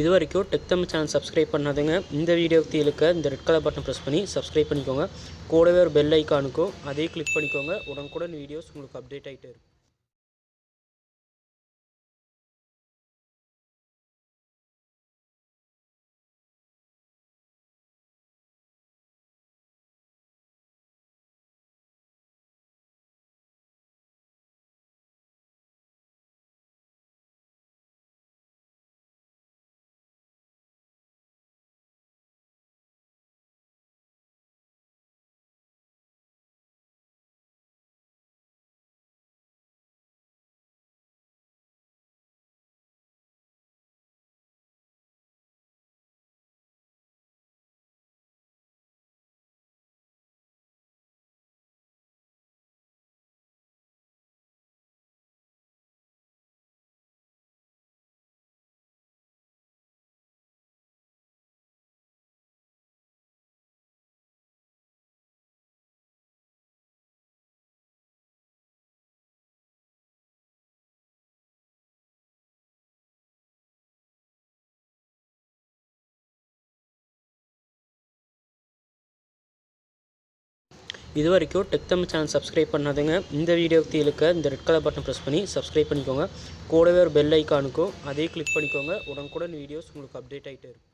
இதுவரைக்கும் tech Tamil channel subscribe பண்ணாதவங்க இந்த வீடியோக்கு கீழே இருக்க இந்த ரெட் கலர் பட்டன் ப்ரெஸ் பண்ணி சப்ஸ்கிரைப் பண்ணிக்கோங்க. கூடவே ஒரு பெல் ஐக்கானுக்கும் அதே கிளிக் பண்ணிக்கோங்க. உடனுக்குடன் வீடியோஸ் உங்களுக்கு அப்டேட் ஆகிட்டே இருக்கும். இதுவரைக்கும் டெக் தமிழ் சேனல் சப்ஸ்கிரைப் பண்ணாதவங்க இந்த வீடியோக்கு கீழே இருக்க இந்த ரெட் கலர் பட்டன் ப்ரெஸ் பண்ணி சப்ஸ்கிரைப் பண்ணிக்கோங்க. கூடவே ஒரு பெல் ஐக்கானுக்கும் அதே கிளிக் பண்ணிக்கோங்க. உடனுக்குடன் வீடியோஸ் உங்களுக்கு அப்டேட் ஆகிட்டே இருக்கும்.